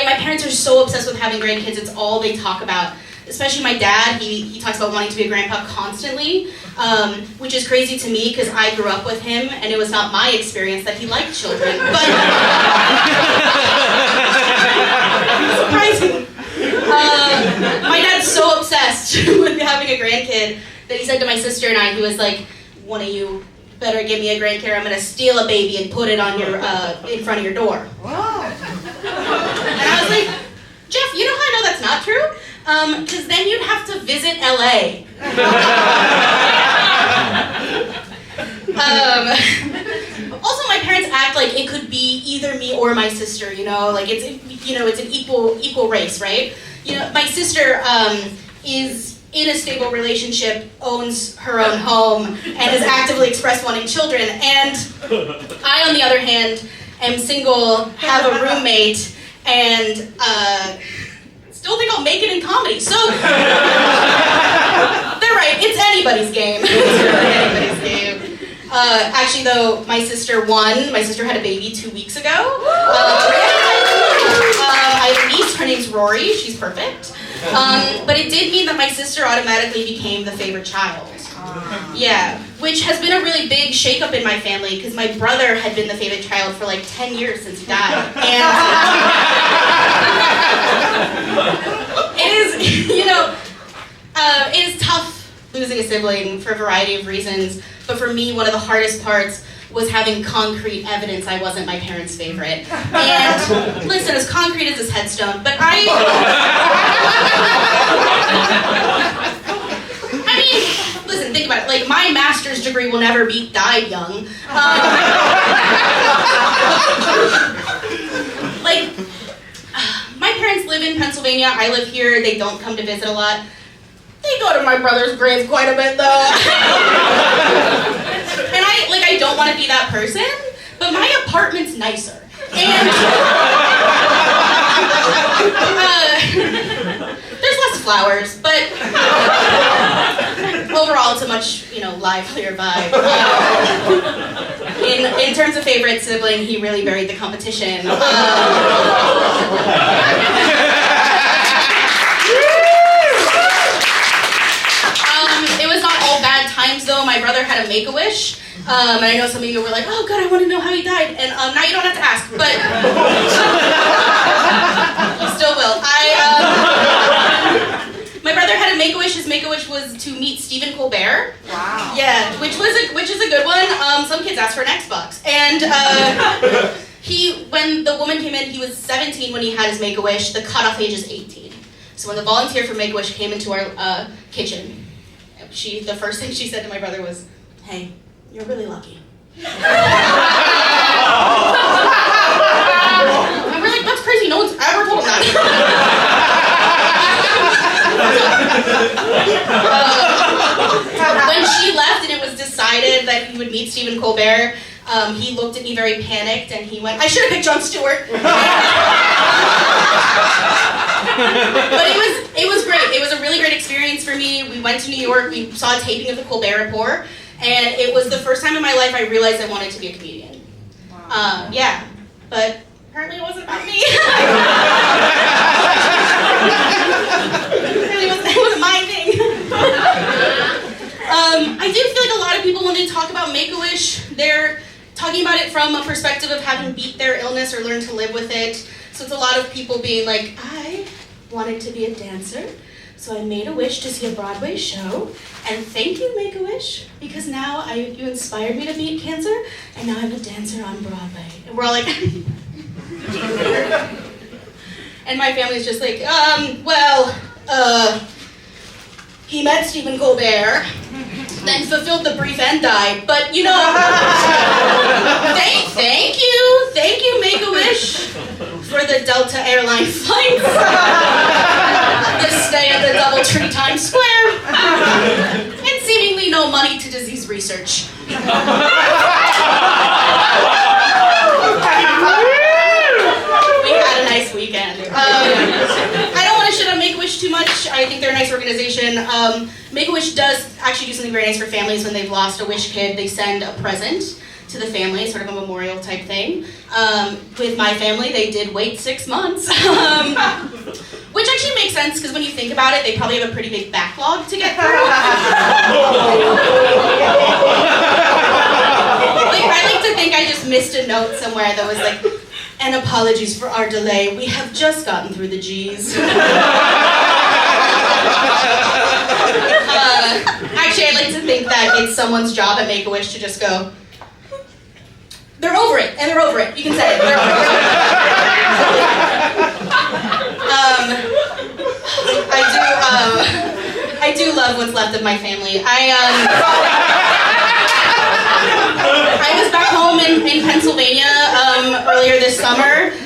my parents are so obsessed with having grandkids. It's all they talk about. Especially my dad, he talks about wanting to be a grandpa constantly, which is crazy to me because I grew up with him and it was not my experience that he liked children. But surprising. My dad's so obsessed with having a grandkid that he said to my sister and I, he was like, one of you better give me a grandkid or I'm going to steal a baby and put it on your in front of your door. Wow. And I was like, Jeff, you know how I know that's not true? Because then you'd have to visit LA. Also, my parents act like it could be either me or my sister, you know, like it's an equal race, right? You know, my sister is in a stable relationship, owns her own home, and has actively expressed wanting children. And I, on the other hand, am single, have a roommate, and still think I'll make it in comedy. So they're right, it's anybody's game. It's really anybody's game. Actually, though, my sister won. My sister had a baby 2 weeks ago. I have a niece, her name's Rory, she's perfect. But it did mean that my sister automatically became the favorite child. Yeah, which has been a really big shakeup in my family because my brother had been the favorite child for like 10 years since he died. And it is, it is tough losing a sibling for a variety of reasons, but for me, one of the hardest parts was having concrete evidence I wasn't my parents' favorite. And listen, as concrete as this headstone, but I mean, listen, think about it. Like, my master's degree will never be died young. My parents live in Pennsylvania. I live here. They don't come to visit a lot. They go to my brother's grave quite a bit, though. And I don't want to be that person, but my apartment's nicer. And there's less flowers, but overall it's a much, livelier vibe. In terms of favorite sibling, he really buried the competition. It was not all bad times though. My brother had a Make-A-Wish. And I know some of you were like, oh God, I want to know how he died. And now you don't have to ask, but you still will. My brother had a Make-A-Wish. His Make-A-Wish was to meet Stephen Colbert. Wow. Yeah, which is a good one. Some kids asked for an Xbox. And when the woman came in, he was 17 when he had his Make-A-Wish. The cutoff age is 18. So when the volunteer for Make-A-Wish came into our kitchen, the first thing she said to my brother was, hey, you're really lucky. And we're like, that's crazy, no one's ever told him that. When she left and it was decided that he would meet Stephen Colbert, he looked at me very panicked and he went, I should have picked Jon Stewart. But it was great. It was a really great experience for me. We went to New York, we saw a taping of the Colbert Report, and it was the first time in my life I realized I wanted to be a comedian. Wow. Yeah, but apparently it wasn't about me. It wasn't my thing. I do feel like a lot of people, when they talk about Make-A-Wish, they're talking about it from a perspective of having beat their illness or learned to live with it. So it's a lot of people being like, I wanted to be a dancer, so I made a wish to see a Broadway show, and thank you, Make-A-Wish, because now you inspired me to beat cancer, and now I'm a dancer on Broadway. And we're all like, and my family's just like, he met Stephen Colbert, then fulfilled the brief and died, but thank you, Make-A-Wish, for the Delta Airline flights, the stay at the DoubleTree Times Square, and seemingly no money to disease research. We had a nice weekend. I don't want to shit on Make-A-Wish too much. I think they're a nice organization. Make-A-Wish does actually do something very nice for families when they've lost a wish kid. They send a present to the family, sort of a memorial type thing. With my family, they did wait 6 months. Which actually makes sense, because when you think about it, they probably have a pretty big backlog to get through. I like to think I just missed a note somewhere that was like, and apologies for our delay, we have just gotten through the G's. Actually, I like to think that it's someone's job at Make-A-Wish to just go, they're over it, and they're over it. You can say it, they're over it. I do love what's left of my family. I was back home in Pennsylvania earlier this summer. 2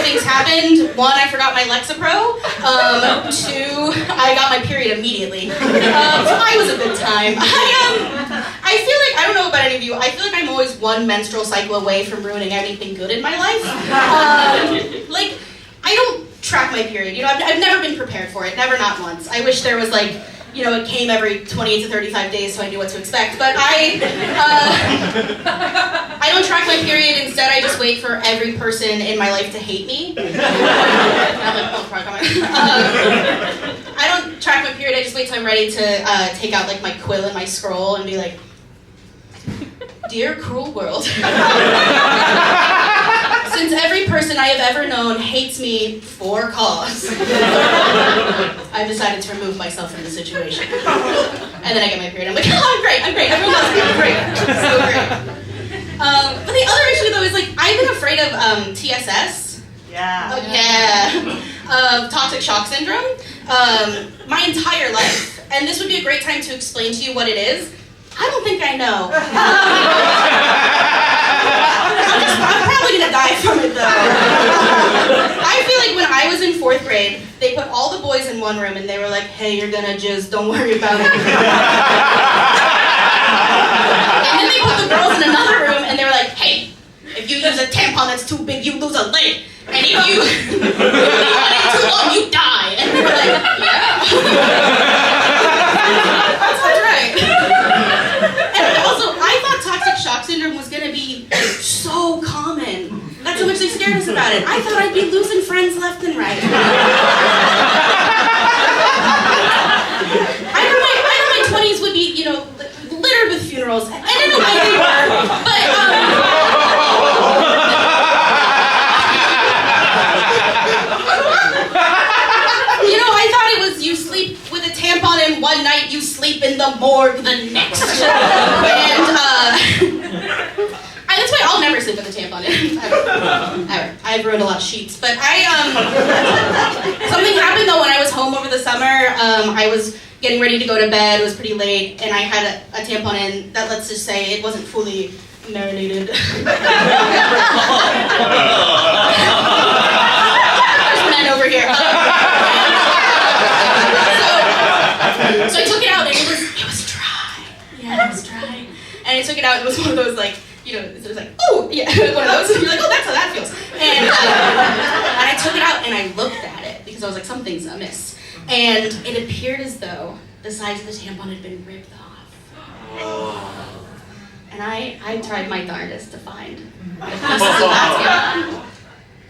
things happened. 1, I forgot my Lexapro. 2, I got my period immediately. So I was a good time. I feel like, I don't know about any of you, I feel like I'm always 1 menstrual cycle away from ruining anything good in my life. Like, I don't track my period. You know, I've never been prepared for it. Never, not once. I wish there was like, you know, it came every 28 to 35 days so I knew what to expect. But I don't track my period. Instead, I just wait for every person in my life to hate me. I'm like, oh, fuck, I don't track my period. I just wait till I'm ready to take out like my quill and my scroll and be like, dear cruel world. Since every person I have ever known hates me for cause, I've decided to remove myself from the situation. And then I get my period. I'm like, oh, I'm great. Everyone loves me. I'm great. So great. But the other issue, though, is like, I've been afraid of TSS. Toxic shock syndrome. My entire life. And this would be a great time to explain to you what it is. I don't think I know. I'm probably gonna die from it though. I feel like when I was in 4th grade, they put all the boys in one room and they were like, hey, you're gonna jizz, don't worry about it. And then they put the girls in another room and they were like, hey, if you use a tampon that's too big, you lose a leg. And if you leave it too long, you die. And we were like, yeah. That sounds right. And also, I thought toxic shock syndrome was gonna be so common. That's how much they scared us about it. I thought I'd be losing friends left and right. I thought my 20s would be, you know, littered with funerals. And in a way they were. But, you know, I thought it was you sleep with a tampon in one night, you sleep in the morgue the next. And that's why I'll never sleep with a tampon in. Ever. I've ruined a lot of sheets. But something happened though when I was home over the summer. I was getting ready to go to bed, it was pretty late, and I had a tampon in that, let's just say, it wasn't fully marinated. There's men over here. So I took it out and it was dry. Yeah, it was dry. And I took it out and it was one of those like, you know, it was like, oh, yeah, one of those. And you're like, oh, that's how that feels. And I took it out and I looked at it because I was like, something's amiss. And it appeared as though the sides of the tampon had been ripped off. And I tried my darndest to find the pieces of that tampon,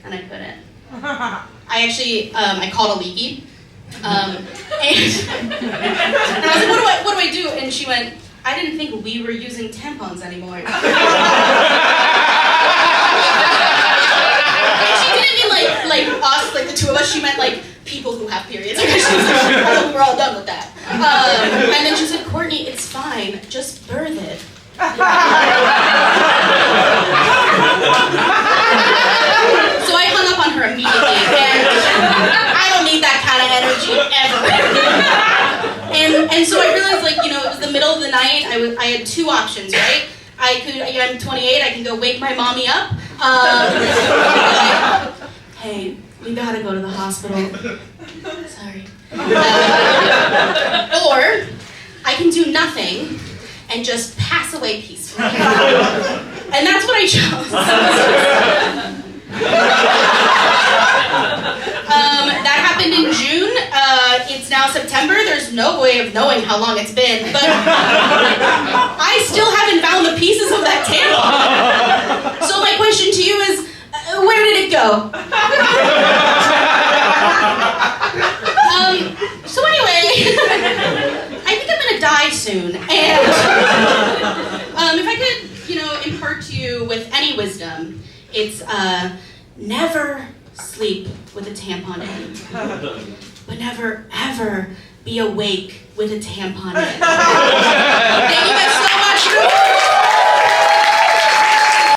and I couldn't. I actually, I called a leaky, and I was like, what do I do? And she went, I didn't think we were using tampons anymore. And she didn't mean like us, like the two of us, she meant like people who have periods. She was like, we're all done with that. And then she said, Courtney, it's fine, just birth it. So I hung up on her immediately, and I don't need that kind of energy ever. And so I realized, like, you know, it was the middle of the night. I had two options, right? I'm 28. I can go wake my mommy up. Hey, we gotta go to the hospital. Sorry. Or I can do nothing and just pass away peacefully. And that's what I chose. That happened in June. It's now September. There's no way of knowing how long it's been, but I still haven't found the pieces of that tampon. So my question to you is, go. So anyway, I think I'm gonna die soon, and if I could, impart to you with any wisdom, it's never sleep with a tampon in, but never ever be awake with a tampon in. Thank you guys